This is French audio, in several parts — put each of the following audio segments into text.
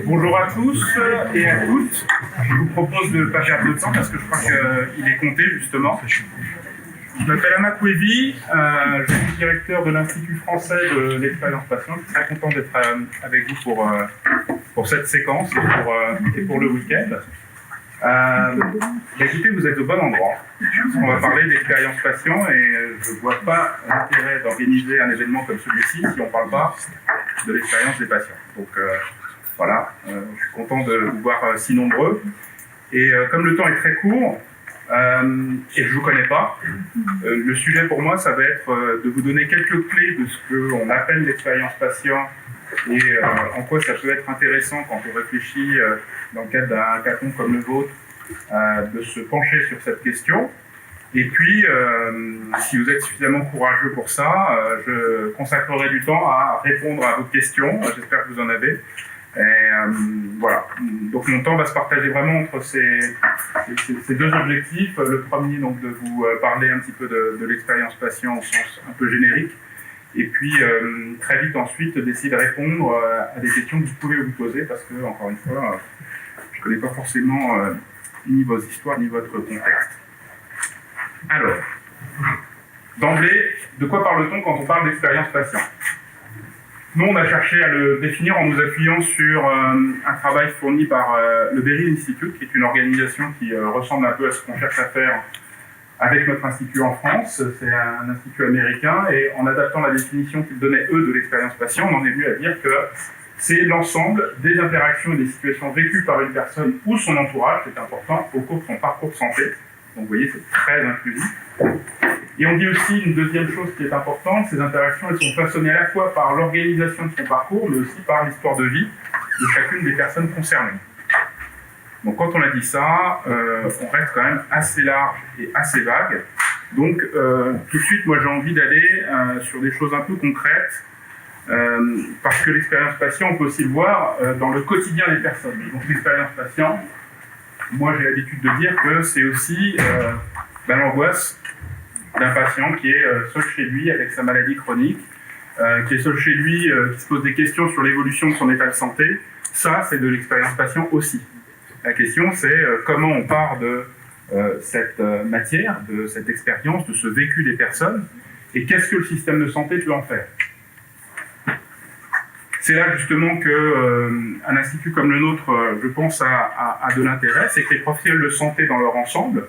Bonjour à tous et à toutes. Je vous propose de ne pas perdre de temps parce que je crois qu'il est compté justement. Je m'appelle Amak Wévi, je suis directeur de l'Institut français de l'expérience patient. Je suis très content d'être avec vous pour cette séquence et pour le week-end. Écoutez, vous êtes au bon endroit. On va parler d'expérience patient et je ne vois pas l'intérêt d'organiser un événement comme celui-ci si on ne parle pas de l'expérience des patients. Donc voilà, je suis content de vous voir si nombreux. Et comme le temps est très court, et je ne vous connais pas, le sujet pour moi, ça va être de vous donner quelques clés de ce qu'on appelle l'expérience patient et en quoi ça peut être intéressant quand on réfléchit dans le cadre d'un hackathon comme le vôtre, de se pencher sur cette question. Et puis, si vous êtes suffisamment courageux pour ça, je consacrerai du temps à répondre à vos questions. J'espère que vous en avez. Et voilà. Donc mon temps va se partager vraiment entre ces deux objectifs. Le premier, donc, de vous parler un petit peu de l'expérience patient au sens un peu générique. Et puis, très vite ensuite, d'essayer de répondre à des questions que vous pouvez vous poser parce que, encore une fois, je ne connais pas forcément ni vos histoires, ni votre contexte. Alors, d'emblée, de quoi parle-t-on quand on parle d'expérience patient ? Nous, on a cherché à le définir en nous appuyant sur un travail fourni par le Beryl Institute, qui est une organisation qui ressemble un peu à ce qu'on cherche à faire avec notre institut en France. C'est un institut américain, et en adaptant la définition qu'ils donnaient, eux, de l'expérience patient, on en est venu à dire que c'est l'ensemble des interactions et des situations vécues par une personne ou son entourage, c'est important, au cours de son parcours de santé. Donc vous voyez, c'est très inclusif. Et on dit aussi une deuxième chose qui est importante, ces interactions, elles sont façonnées à la fois par l'organisation de son parcours, mais aussi par l'histoire de vie de chacune des personnes concernées. Donc quand on a dit ça, on reste quand même assez large et assez vague. Donc tout de suite, moi j'ai envie d'aller sur des choses un peu concrètes, parce que l'expérience patient, on peut aussi le voir dans le quotidien des personnes. Donc l'expérience patient, moi j'ai l'habitude de dire que c'est aussi l'angoisse d'un patient qui est seul chez lui avec sa maladie chronique, qui est seul chez lui, qui se pose des questions sur l'évolution de son état de santé. Ça, c'est de l'expérience patient aussi. La question, c'est comment on part de cette matière, de cette expérience, de ce vécu des personnes, et qu'est-ce que le système de santé peut en faire. C'est là justement qu'un institut comme le nôtre, je pense, a de l'intérêt, c'est que les professionnels de santé dans leur ensemble,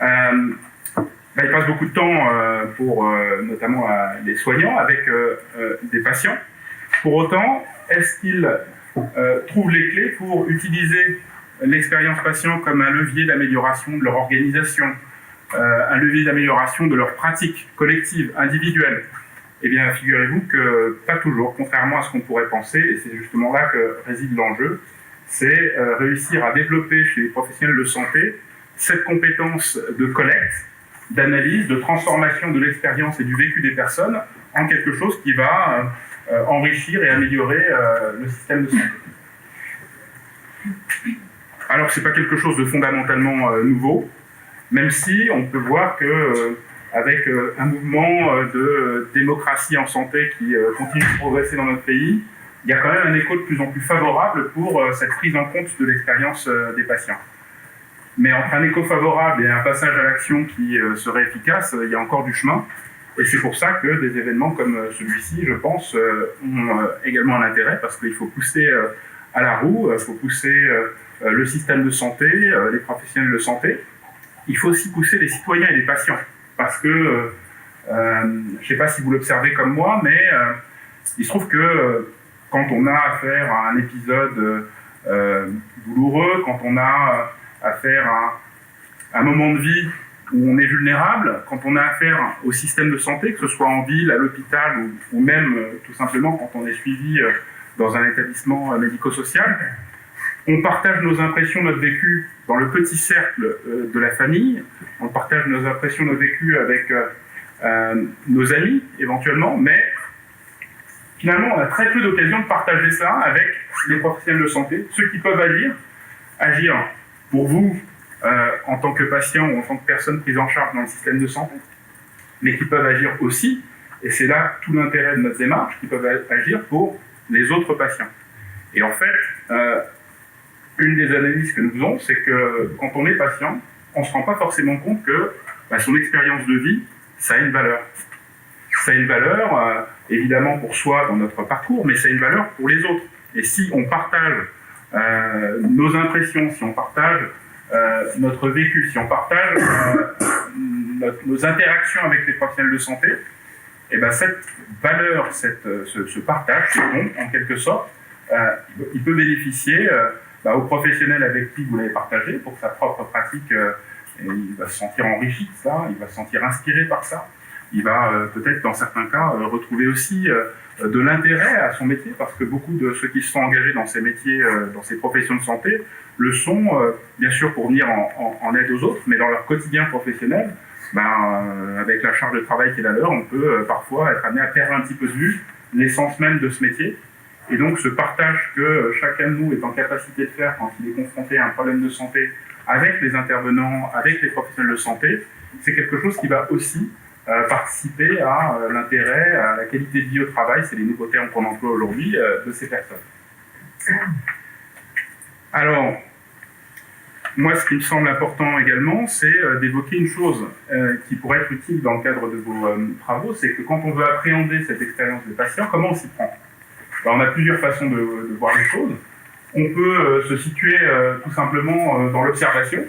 ils passent beaucoup de temps pour notamment les soignants avec des patients. Pour autant, est-ce qu'ils trouvent les clés pour utiliser l'expérience patient comme un levier d'amélioration de leur organisation, un levier d'amélioration de leur pratique collective, individuelle? Eh bien, figurez-vous que pas toujours, contrairement à ce qu'on pourrait penser, et c'est justement là que réside l'enjeu, c'est réussir à développer chez les professionnels de santé cette compétence de collecte, d'analyse, de transformation de l'expérience et du vécu des personnes en quelque chose qui va enrichir et améliorer le système de santé. Alors, ce n'est pas quelque chose de fondamentalement nouveau, même si on peut voir que avec un mouvement de démocratie en santé qui continue de progresser dans notre pays, il y a quand même un écho de plus en plus favorable pour cette prise en compte de l'expérience des patients. Mais entre un écho favorable et un passage à l'action qui serait efficace, il y a encore du chemin. Et c'est pour ça que des événements comme celui-ci, je pense, ont également un intérêt, parce qu'il faut pousser à la roue, il faut pousser le système de santé, les professionnels de santé. Il faut aussi pousser les citoyens et les patients. Parce que, je ne sais pas si vous l'observez comme moi, mais il se trouve que quand on a affaire à un épisode douloureux, quand on a affaire à un moment de vie où on est vulnérable, quand on a affaire au système de santé, que ce soit en ville, à l'hôpital ou même tout simplement quand on est suivi dans un établissement médico-social, on partage nos impressions, notre vécu dans le petit cercle de la famille, on partage nos impressions, nos vécus avec nos amis éventuellement, mais finalement on a très peu d'occasions de partager ça avec les professionnels de santé, ceux qui peuvent agir pour vous en tant que patient ou en tant que personne prise en charge dans le système de santé, mais qui peuvent agir aussi, et c'est là tout l'intérêt de notre démarche, qui peuvent agir pour les autres patients. Et en fait, une des analyses que nous faisons, c'est que quand on est patient, on ne se rend pas forcément compte que son expérience de vie, ça a une valeur. Ça a une valeur, évidemment, pour soi dans notre parcours, mais ça a une valeur pour les autres. Et si on partage nos impressions, si on partage notre vécu, si on partage nos interactions avec les professionnels de santé, et cette valeur, ce partage, ce don, en quelque sorte, il peut bénéficier aux professionnels avec qui vous l'avez partagé pour sa propre pratique. Et il va se sentir enrichi de ça, il va se sentir inspiré par ça. Il va peut-être, dans certains cas, retrouver aussi de l'intérêt à son métier, parce que beaucoup de ceux qui se sont engagés dans ces métiers, dans ces professions de santé, le sont, bien sûr, pour venir en aide aux autres, mais dans leur quotidien professionnel, avec la charge de travail qui est la leur, on peut parfois être amené à perdre un petit peu de vue l'essence même de ce métier. Et donc, ce partage que chacun de nous est en capacité de faire quand il est confronté à un problème de santé avec les intervenants, avec les professionnels de santé, c'est quelque chose qui va aussi participer à l'intérêt, à la qualité de vie au travail, c'est les nouveaux termes qu'on emploie aujourd'hui, de ces personnes. Alors, moi, ce qui me semble important également, c'est d'évoquer une chose qui pourrait être utile dans le cadre de vos travaux, c'est que quand on veut appréhender cette expérience de patient, comment on s'y prend? Alors, on a plusieurs façons de voir les choses. On peut se situer tout simplement dans l'observation.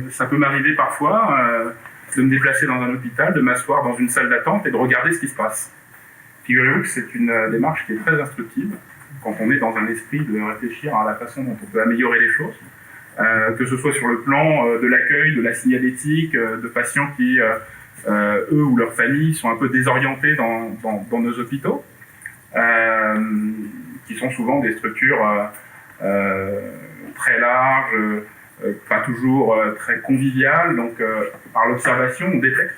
Ça peut m'arriver parfois de me déplacer dans un hôpital, de m'asseoir dans une salle d'attente et de regarder ce qui se passe. Figurez-vous que c'est une démarche qui est très instructive quand on est dans un esprit de réfléchir à la façon dont on peut améliorer les choses, que ce soit sur le plan de l'accueil, de la signalétique, de patients qui, eux ou leurs familles, sont un peu désorientés dans nos hôpitaux, qui sont souvent des structures très larges, pas toujours très conviviales, donc par l'observation on détecte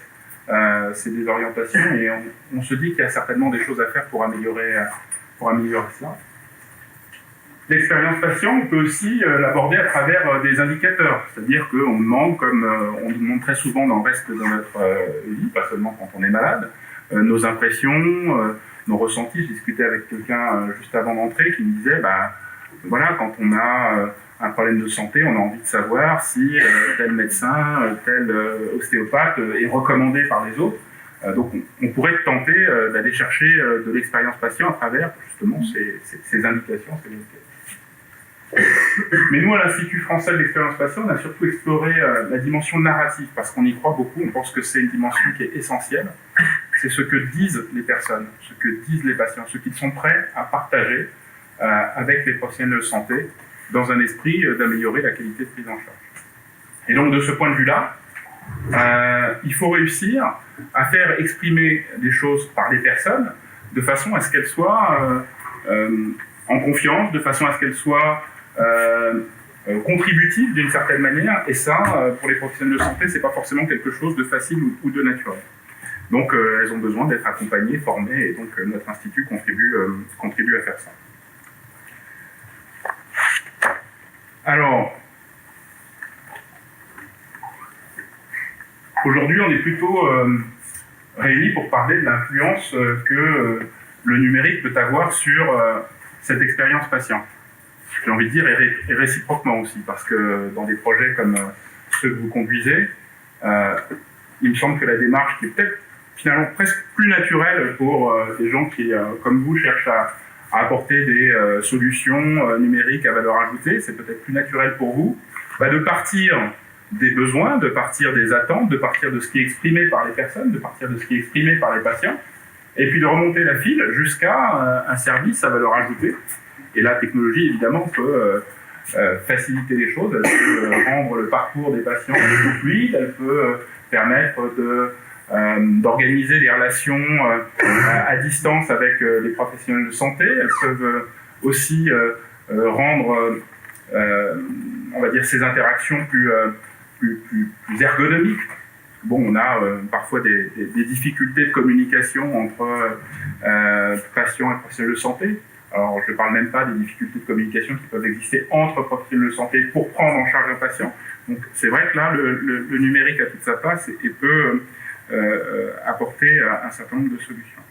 ces désorientations et on se dit qu'il y a certainement des choses à faire pour améliorer cela. L'expérience patient, on peut aussi l'aborder à travers des indicateurs, c'est-à-dire qu'on demande, comme on nous demande très souvent dans le reste de notre vie, pas seulement quand on est malade, nos impressions, nos ressentis. Je discutais avec quelqu'un juste avant d'entrer qui me disait, voilà, quand on a un problème de santé, on a envie de savoir si tel médecin, tel ostéopathe est recommandé par les autres. Donc on pourrait tenter d'aller chercher de l'expérience patient à travers justement ces indications, ces indicateurs. Mais nous, à l'Institut français de l'expérience patient, on a surtout exploré la dimension narrative, parce qu'on y croit beaucoup, on pense que c'est une dimension qui est essentielle. C'est ce que disent les personnes, ce que disent les patients, ce qu'ils sont prêts à partager avec les professionnels de santé, dans un esprit d'améliorer la qualité de prise en charge. Et donc, de ce point de vue-là, il faut réussir à faire exprimer des choses par les personnes de façon à ce qu'elles soient en confiance, de façon à ce qu'elles soient contributives d'une certaine manière, et ça, pour les professionnels de santé, c'est pas forcément quelque chose de facile ou de naturel. Donc, elles ont besoin d'être accompagnées, formées, et donc notre institut contribue à faire ça. Alors, aujourd'hui, on est plutôt réunis pour parler de l'influence que le numérique peut avoir sur cette expérience patient. J'ai envie de dire, et réciproquement aussi, parce que dans des projets comme ceux que vous conduisez, il me semble que la démarche qui est peut-être finalement presque plus naturelle pour des gens qui, comme vous, cherchent à apporter des solutions numériques à valeur ajoutée, c'est peut-être plus naturel pour vous, de partir des besoins, de partir des attentes, de partir de ce qui est exprimé par les personnes, de partir de ce qui est exprimé par les patients, et puis de remonter la file jusqu'à un service à valeur ajoutée. Et la technologie, évidemment, peut faciliter les choses, elle peut rendre le parcours des patients plus fluide, elle peut permettre d'organiser des relations à distance avec les professionnels de santé, elles peuvent aussi rendre, on va dire, ces interactions plus ergonomiques. Bon, on a parfois des difficultés de communication entre patients et professionnels de santé. Alors, je ne parle même pas des difficultés de communication qui peuvent exister entre professionnels de santé pour prendre en charge un patient. Donc, c'est vrai que là, le numérique a toute sa place et peut apporter un certain nombre de solutions.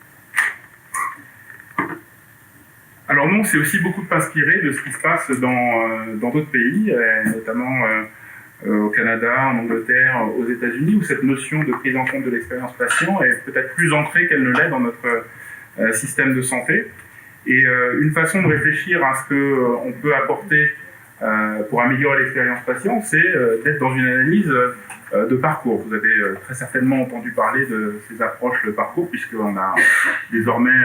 Alors non, c'est aussi beaucoup de s'inspirer de ce qui se passe dans d'autres pays, notamment au Canada, en Angleterre, aux États-Unis, où cette notion de prise en compte de l'expérience patient est peut-être plus ancrée qu'elle ne l'est dans notre système de santé. Et une façon de réfléchir à ce qu'on peut apporter pour améliorer l'expérience patient, c'est d'être dans une analyse de parcours. Vous avez très certainement entendu parler de ces approches de parcours, puisqu'on a désormais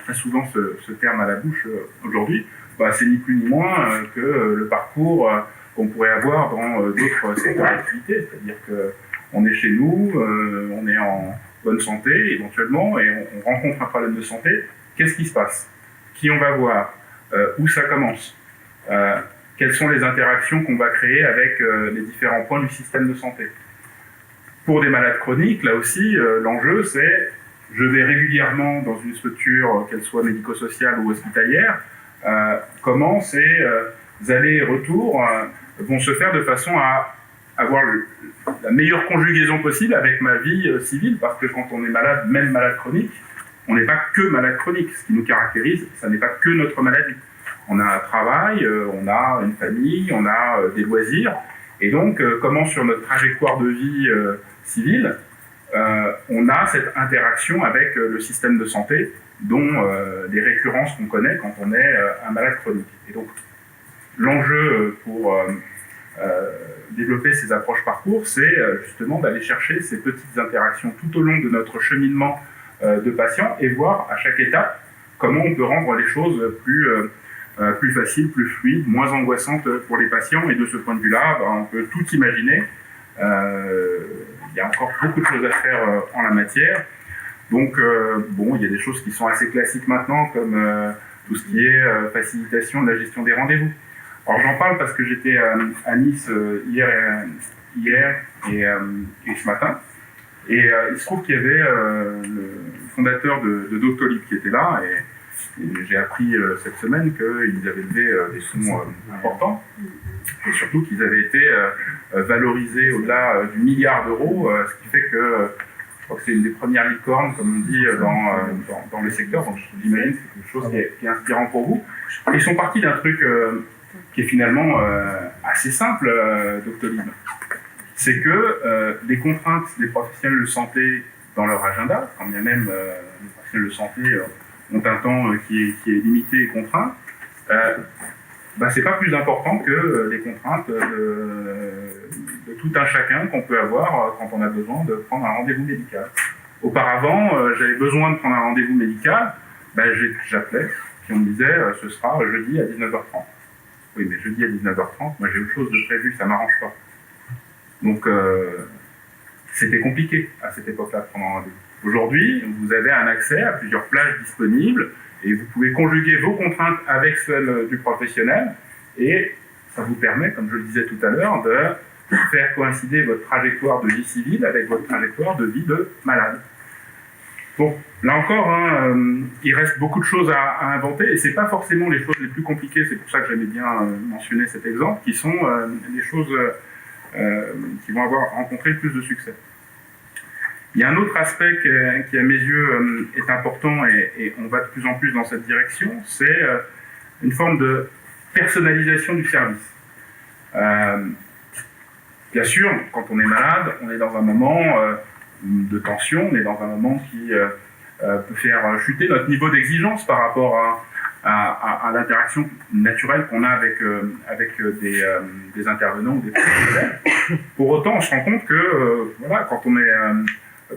très souvent ce terme à la bouche aujourd'hui. Bah, c'est ni plus ni moins que le parcours qu'on pourrait avoir dans d'autres secteurs d'activité, c'est-à-dire qu'on est chez nous, on est en bonne santé éventuellement, et on rencontre un problème de santé. Qu'est-ce qui se passe? Qui on va voir? Où ça commence? Quelles sont les interactions qu'on va créer avec les différents points du système de santé? Pour des malades chroniques, là aussi, l'enjeu c'est, je vais régulièrement dans une structure, qu'elle soit médico-sociale ou hospitalière, comment ces allers et retours vont se faire de façon à avoir la meilleure conjugaison possible avec ma vie civile, parce que quand on est malade, même malade chronique, on n'est pas que malade chronique. Ce qui nous caractérise, ça n'est pas que notre maladie. On a un travail, on a une famille, on a des loisirs. Et donc, comment sur notre trajectoire de vie civile, on a cette interaction avec le système de santé, dont les récurrences qu'on connaît quand on est un malade chronique. Et donc, l'enjeu pour développer ces approches parcours, c'est justement d'aller chercher ces petites interactions tout au long de notre cheminement de patients et voir à chaque étape comment on peut rendre les choses plus faciles, plus fluides, moins angoissantes pour les patients. Et de ce point de vue-là, on peut tout imaginer. Il y a encore beaucoup de choses à faire en la matière. Donc, bon, il y a des choses qui sont assez classiques maintenant, comme tout ce qui est facilitation de la gestion des rendez-vous. Alors, j'en parle parce que j'étais à Nice hier et ce matin. Et il se trouve qu'il y avait le fondateur de Doctolib qui était là, et j'ai appris cette semaine qu'ils avaient levé des fonds importants, et surtout qu'ils avaient été valorisés au-delà du milliard d'euros, ce qui fait que je crois que c'est une des premières licornes, comme on dit, dans le secteur, donc j'imagine que c'est quelque chose qui est inspirant pour vous. Et ils sont partis d'un truc qui est finalement assez simple, Doctolib. C'est que les contraintes des professionnels de santé dans leur agenda, quand bien même les professionnels de santé ont un temps qui est limité et contraint, c'est pas plus important que les contraintes de tout un chacun qu'on peut avoir quand on a besoin de prendre un rendez-vous médical. Auparavant, j'avais besoin de prendre un rendez-vous médical, j'appelais, puis on me disait ce sera jeudi à 19h30. Oui, mais jeudi à 19h30, moi j'ai autre chose de prévu, ça m'arrange pas. Donc, c'était compliqué à cette époque-là de prendre un rendez-vous. Aujourd'hui, vous avez un accès à plusieurs plages disponibles et vous pouvez conjuguer vos contraintes avec celles du professionnel et ça vous permet, comme je le disais tout à l'heure, de faire coïncider votre trajectoire de vie civile avec votre trajectoire de vie de malade. Bon, là encore, il reste beaucoup de choses à inventer et c'est pas forcément les choses les plus compliquées, c'est pour ça que j'aimais bien mentionner cet exemple, qui sont les choses qui vont avoir rencontré le plus de succès. Il y a un autre aspect qui à mes yeux est important et on va de plus en plus dans cette direction, c'est une forme de personnalisation du service. Bien sûr, quand on est malade, on est dans un moment de tension, on est dans un moment qui peut faire chuter notre niveau d'exigence par rapport à l'interaction naturelle qu'on a avec des intervenants ou des professionnels. Pour autant, on se rend compte que quand on est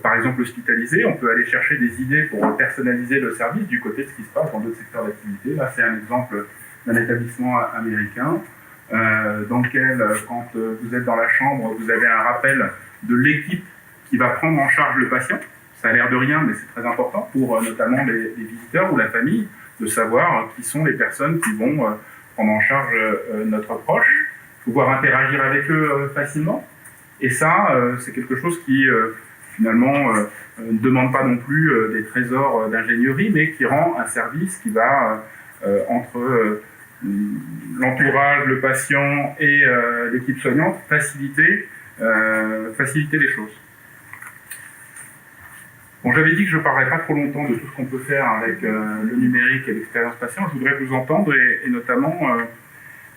par exemple hospitalisé, on peut aller chercher des idées pour personnaliser le service du côté de ce qui se passe dans d'autres secteurs d'activité. Là, c'est un exemple d'un établissement américain dans lequel, quand vous êtes dans la chambre, vous avez un rappel de l'équipe qui va prendre en charge le patient. Ça a l'air de rien, mais c'est très important pour notamment les visiteurs ou la famille, de savoir qui sont les personnes qui vont prendre en charge notre proche, pouvoir interagir avec eux facilement. Et ça, c'est quelque chose qui, finalement, ne demande pas non plus des trésors d'ingénierie, mais qui rend un service qui va, entre l'entourage, le patient et l'équipe soignante, faciliter les choses. Bon, j'avais dit que je ne parlerais pas trop longtemps de tout ce qu'on peut faire avec le numérique et l'expérience patient. Je voudrais vous entendre et notamment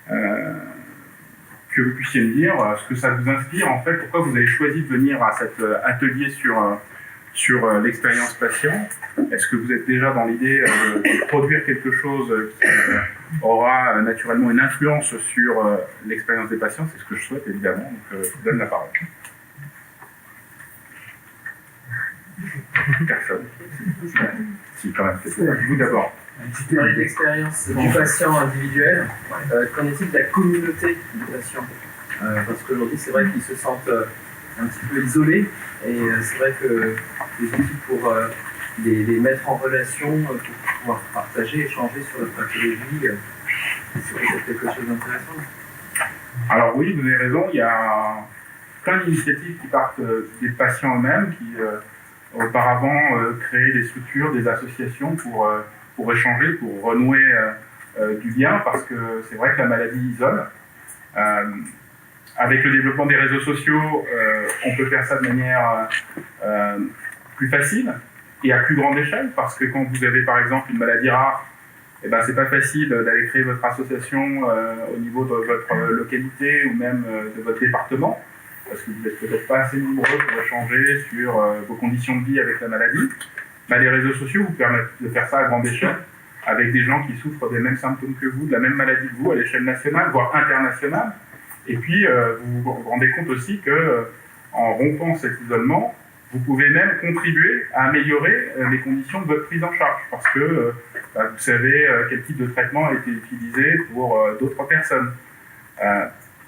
que vous puissiez me dire ce que ça vous inspire, en fait, pourquoi vous avez choisi de venir à cet atelier sur l'expérience patient. Est-ce que vous êtes déjà dans l'idée de produire quelque chose qui aura naturellement une influence sur l'expérience des patients? C'est ce que je souhaite, évidemment. Donc, je vous donne la parole. Personne. Si, quand même, c'est vous d'abord. Une petite théorie d'expérience du patient individuel. Qu'en est-il de la communauté des patients? Parce qu'aujourd'hui, c'est vrai qu'ils se sentent un petit peu isolés, et c'est vrai que les outils pour les mettre en relation, pour pouvoir partager, échanger sur leur pathologie, c'est peut-être quelque chose d'intéressant. Alors oui, vous avez raison, il y a plein d'initiatives qui partent des patients eux-mêmes, qui auparavant créaient des structures, des associations pour échanger, pour renouer du lien, parce que c'est vrai que la maladie isole. Avec le développement des réseaux sociaux, on peut faire ça de manière plus facile et à plus grande échelle, parce que quand vous avez par exemple une maladie rare, eh ben, c'est pas facile d'aller créer votre association au niveau de votre localité ou même de votre département, parce que vous n'êtes peut-être pas assez nombreux pour échanger sur vos conditions de vie avec la maladie. Ben, les réseaux sociaux vous permettent de faire ça à grande échelle, avec des gens qui souffrent des mêmes symptômes que vous, de la même maladie que vous, à l'échelle nationale, voire internationale. Et puis, vous vous rendez compte aussi que, en rompant cet isolement, vous pouvez même contribuer à améliorer les conditions de votre prise en charge, parce que vous savez quel type de traitement a été utilisé pour d'autres personnes.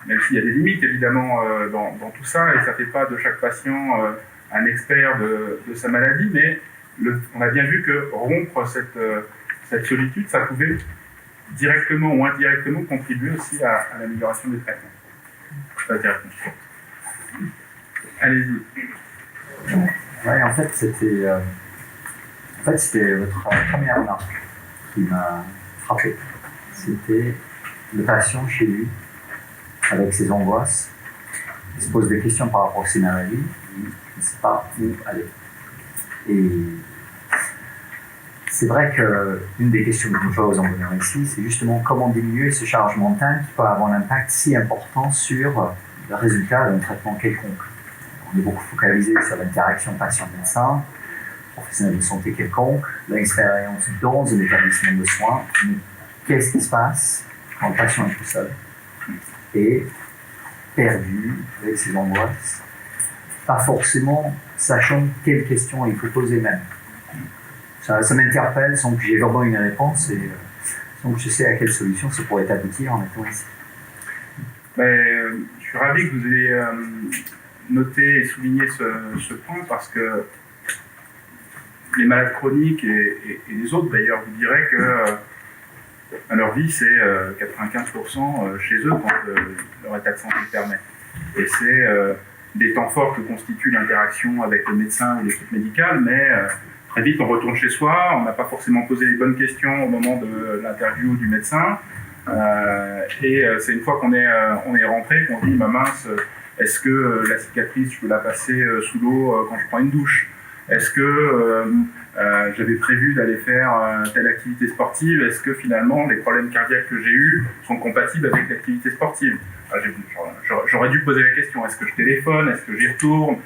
Même s'il y a des limites, évidemment, dans tout ça, et ça ne fait pas de chaque patient un expert de sa maladie, mais on a bien vu que rompre cette solitude, ça pouvait directement ou indirectement contribuer aussi à l'amélioration des traitements. Allez-y. Ouais, en fait, c'était votre première remarque qui m'a frappé. C'était le patient chez lui, avec ses angoisses. Il se pose des questions par rapport à ses maladies, il ne sait pas où aller. Et c'est vrai qu'une des questions que je pose en venant ici, c'est justement comment diminuer ce charge mental qui peut avoir un impact si important sur le résultat d'un traitement quelconque. On est beaucoup focalisé sur l'interaction patient-médecin, professionnel de santé quelconque, l'expérience dans un établissement de soins, mais qu'est-ce qui se passe quand le patient est tout seul et perdu avec ses angoisses, pas forcément sachant quelles questions il faut poser même. Ça m'interpelle sans que j'ai vraiment une réponse et sans que je sais à quelle solution ça pourrait aboutir en étant ici. Je suis ravi que vous ayez noté et souligné ce point, parce que les malades chroniques et les autres d'ailleurs vous diraient que leur vie c'est 95% chez eux quand leur état de santé le permet. Et c'est des temps forts que constitue l'interaction avec le médecin ou l'équipe médicale, mais très vite on retourne chez soi, on n'a pas forcément posé les bonnes questions au moment de l'interview du médecin, et c'est une fois qu'on est rentré qu'on dit mince, est-ce que la cicatrice je peux la passer sous l'eau quand je prends une douche? Est-ce que j'avais prévu d'aller faire telle activité sportive? Est-ce que finalement les problèmes cardiaques que j'ai eus sont compatibles avec l'activité sportive? J'aurais dû poser la question, est-ce que je téléphone? Est-ce que j'y retourne?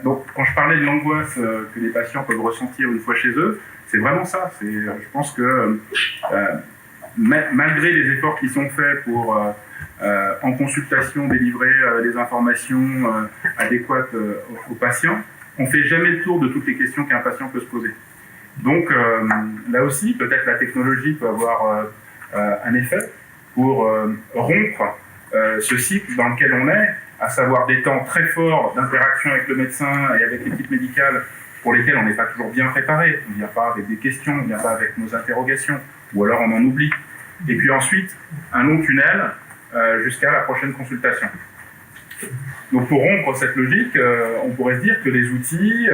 Donc quand je parlais de l'angoisse que les patients peuvent ressentir une fois chez eux, c'est vraiment ça. Je pense que malgré les efforts qui sont faits pour en consultation délivrer les informations adéquates aux patients, on ne fait jamais le tour de toutes les questions qu'un patient peut se poser. Donc là aussi, peut-être la technologie peut avoir un effet pour rompre ce cycle dans lequel on est, à savoir des temps très forts d'interaction avec le médecin et avec l'équipe médicale pour lesquels on n'est pas toujours bien préparé. On ne vient pas avec des questions, on ne vient pas avec nos interrogations, ou alors on en oublie. Et puis ensuite, un long tunnel jusqu'à la prochaine consultation. Donc pour rompre cette logique, on pourrait se dire que les outils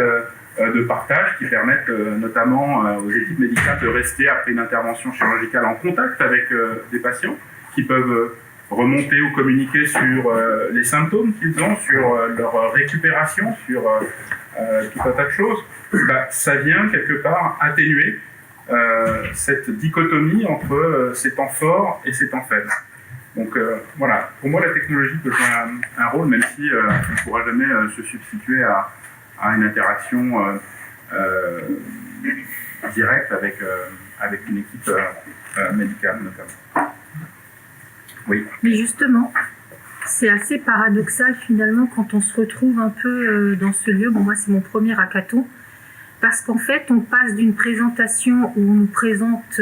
de partage qui permettent notamment aux équipes médicales de rester après une intervention chirurgicale en contact avec des patients, qui peuvent remonter ou communiquer sur les symptômes qu'ils ont, sur leur récupération, sur tout un tas de choses, ça vient quelque part atténuer cette dichotomie entre ces temps forts et ces temps faibles. Donc voilà, pour moi la technologie peut jouer un rôle, même si elle ne pourra jamais se substituer à une interaction directe avec une équipe médicale notamment. Oui. Mais justement, c'est assez paradoxal finalement quand on se retrouve un peu dans ce lieu. Bon, moi c'est mon premier hackathon, parce qu'en fait on passe d'une présentation où on nous présente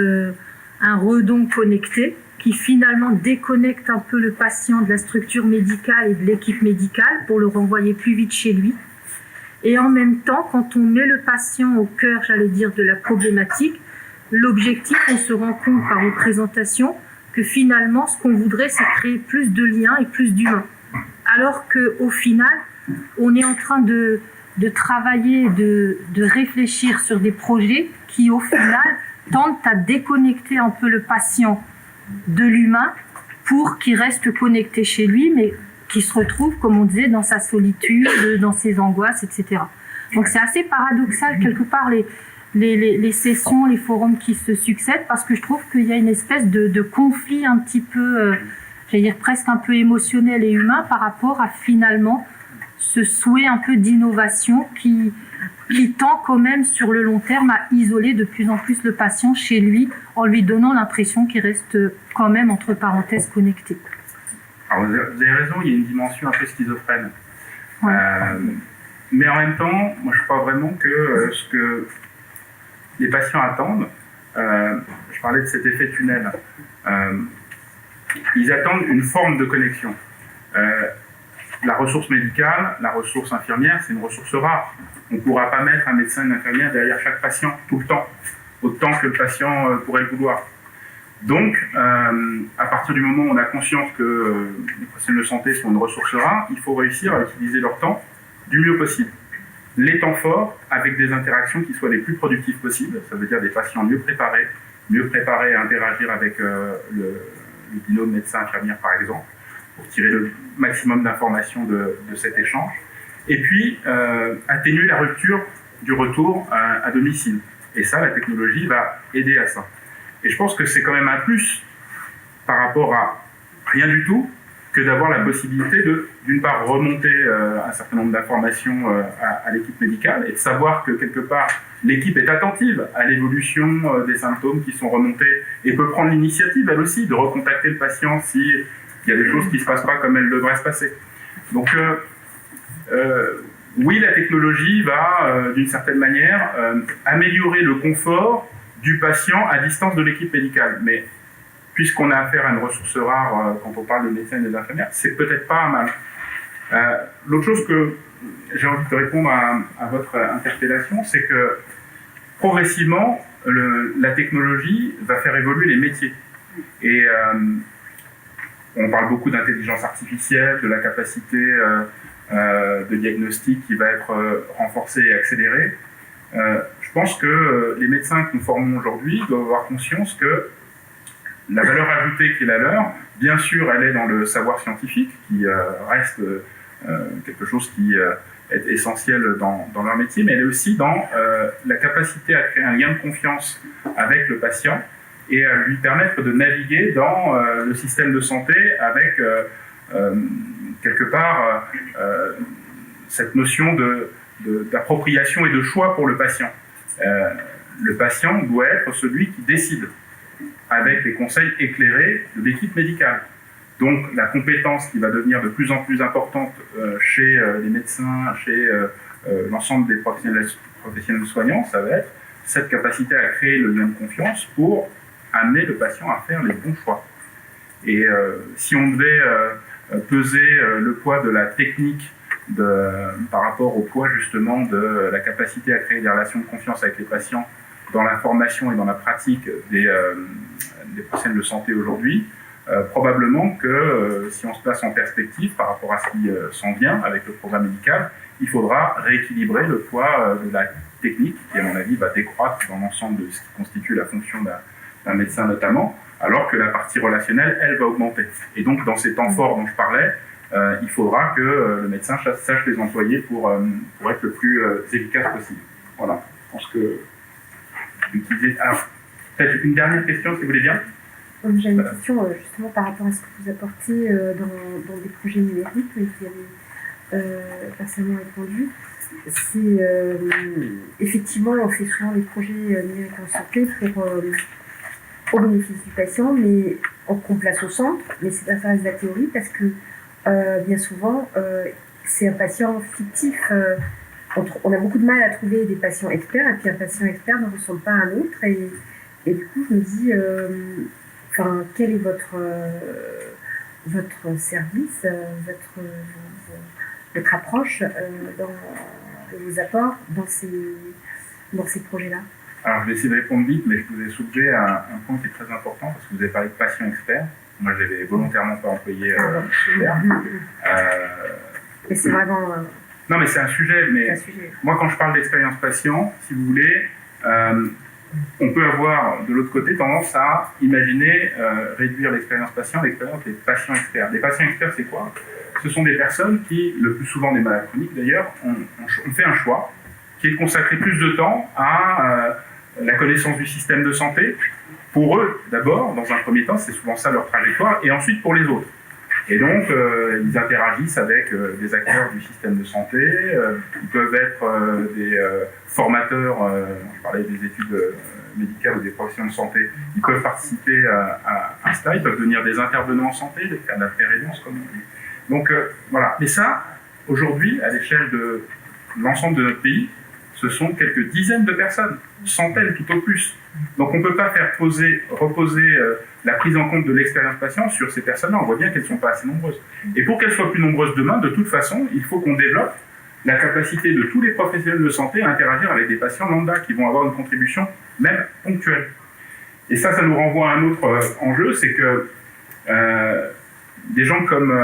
un redon connecté qui finalement déconnecte un peu le patient de la structure médicale et de l'équipe médicale pour le renvoyer plus vite chez lui. Et en même temps, quand on met le patient au cœur, j'allais dire, de la problématique, l'objectif, on se rend compte par vos présentations que finalement, ce qu'on voudrait, c'est créer plus de liens et plus d'humains. Alors qu'au final, on est en train de travailler, de réfléchir sur des projets qui, au final, tentent à déconnecter un peu le patient de l'humain pour qu'il reste connecté chez lui, mais qui se retrouve, comme on disait, dans sa solitude, dans ses angoisses, etc. Donc c'est assez paradoxal, quelque part, les sessions, les forums qui se succèdent, parce que je trouve qu'il y a une espèce de conflit un petit peu, j'allais dire presque un peu émotionnel et humain par rapport à finalement ce souhait un peu d'innovation qui tend quand même sur le long terme à isoler de plus en plus le patient chez lui en lui donnant l'impression qu'il reste quand même entre parenthèses connecté. Alors vous avez raison, il y a une dimension un peu schizophrène. Ouais. Mais en même temps, moi je crois vraiment que ce que les patients attendent, je parlais de cet effet tunnel, ils attendent une forme de connexion. La ressource médicale, la ressource infirmière, c'est une ressource rare. On ne pourra pas mettre un médecin et une infirmière derrière chaque patient, tout le temps, autant que le patient pourrait le vouloir. Donc, à partir du moment où on a conscience que les professionnels de santé sont une ressource rare, il faut réussir à utiliser leur temps du mieux possible. Les temps forts, avec des interactions qui soient les plus productives possibles, ça veut dire des patients mieux préparés à interagir avec le binôme médecin-infirmière par exemple, pour tirer le maximum d'informations de cet échange. Et puis, atténuer la rupture du retour à domicile. Et ça, la technologie va aider à ça. Et je pense que c'est quand même un plus par rapport à rien du tout que d'avoir la possibilité de, d'une part, remonter un certain nombre d'informations à l'équipe médicale et de savoir que, quelque part, l'équipe est attentive à l'évolution des symptômes qui sont remontés et peut prendre l'initiative, elle aussi, de recontacter le patient s'il y a des choses qui ne se passent pas comme elles devraient se passer. Donc, oui, la technologie va, d'une certaine manière, améliorer le confort du patient à distance de l'équipe médicale. Mais puisqu'on a affaire à une ressource rare quand on parle des médecins et des infirmières, c'est peut-être pas mal. L'autre chose que j'ai envie de répondre à votre interpellation, c'est que progressivement, la technologie va faire évoluer les métiers. Et on parle beaucoup d'intelligence artificielle, de la capacité de diagnostic qui va être renforcée et accélérée. Je pense que les médecins que nous formons aujourd'hui doivent avoir conscience que la valeur ajoutée qui est la leur, bien sûr, elle est dans le savoir scientifique, qui reste quelque chose qui est essentiel dans leur métier, mais elle est aussi dans la capacité à créer un lien de confiance avec le patient et à lui permettre de naviguer dans le système de santé avec, quelque part, cette notion d'appropriation et de choix pour le patient. Le patient doit être celui qui décide, avec les conseils éclairés de l'équipe médicale. Donc la compétence qui va devenir de plus en plus importante chez les médecins, chez l'ensemble des professionnels soignants, ça va être cette capacité à créer le lien de confiance pour amener le patient à faire les bons choix. Et si on devait peser le poids de la technique par rapport au poids justement de la capacité à créer des relations de confiance avec les patients dans la formation et dans la pratique des professionnels de santé aujourd'hui, probablement que si on se place en perspective par rapport à ce qui s'en vient avec le programme médical, il faudra rééquilibrer le poids de la technique qui, à mon avis, va décroître dans l'ensemble de ce qui constitue la fonction d'un médecin notamment, alors que la partie relationnelle, elle, va augmenter. Et donc, dans ces temps forts dont je parlais, il faudra que le médecin sache les employer pour être le plus efficace possible. Voilà, je pense que utiliser... Alors, peut-être une dernière question, si vous voulez bien. J'ai une question justement par rapport à ce que vous apportez dans des projets numériques qui avaient partiellement répondu. C'est effectivement, on fait souvent des projets numériques en santé au bénéfice du patient, mais qu'on place au centre, mais c'est pas ça reste de la théorie parce que bien souvent, c'est un patient fictif. On a beaucoup de mal à trouver des patients experts, et puis un patient expert ne ressemble pas à un autre. Et du coup, je me dis, quel est votre service, votre approche dans vos apports dans ces projets-là? Alors, je vais essayer de répondre vite, mais je vous ai soulevé un point qui est très important, parce que vous avez parlé de patient expert. Moi, je l'avais volontairement pas employé expert. Mais c'est vraiment... Non, mais c'est un sujet, mais moi, quand je parle d'expérience patient, si vous voulez, on peut avoir, de l'autre côté, tendance à imaginer réduire l'expérience patient à l'expérience des patients experts. Les patients experts, c'est quoi? Ce sont des personnes qui, le plus souvent des malades chroniques d'ailleurs, ont fait un choix qui est de consacrer plus de temps à la connaissance du système de santé. Pour eux, d'abord, dans un premier temps, c'est souvent ça leur trajectoire, et ensuite pour les autres. Et donc, ils interagissent avec des acteurs du système de santé, ils peuvent être des formateurs, je parlais des études médicales ou des professions de santé, ils peuvent participer à cela, ils peuvent devenir des intervenants en santé, faire de la prérédence, comme on dit. Donc, voilà. Mais ça, aujourd'hui, à l'échelle de l'ensemble de notre pays, ce sont quelques dizaines de personnes, centaines tout au plus. Donc on ne peut pas faire reposer la prise en compte de l'expérience patient sur ces personnes-là. On voit bien qu'elles ne sont pas assez nombreuses. Et pour qu'elles soient plus nombreuses demain, de toute façon, il faut qu'on développe la capacité de tous les professionnels de santé à interagir avec des patients lambda qui vont avoir une contribution même ponctuelle. Et ça nous renvoie à un autre enjeu, c'est que des gens comme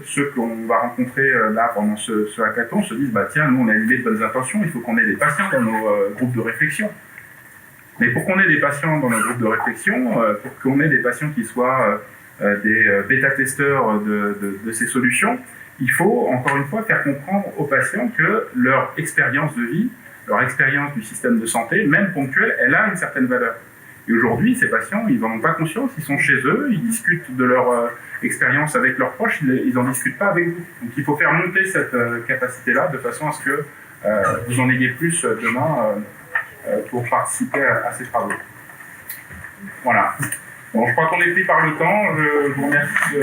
ceux qu'on va rencontrer là pendant ce hackathon se disent tiens, nous on est animés de bonnes intentions, il faut qu'on ait des patients dans nos groupes de réflexion. Mais pour qu'on ait des patients dans nos groupes de réflexion, pour qu'on ait des patients qui soient des bêta-testeurs de ces solutions, il faut encore une fois faire comprendre aux patients que leur expérience de vie, leur expérience du système de santé, même ponctuelle, elle a une certaine valeur. Et aujourd'hui, ces patients, ils n'en ont pas conscience, ils sont chez eux, ils discutent de leur expérience avec leurs proches, ils n'en discutent pas avec vous. Donc il faut faire monter cette capacité-là de façon à ce que vous en ayez plus demain pour participer à ces travaux. Voilà. Bon, je crois qu'on est pris par le temps, je vous remercie.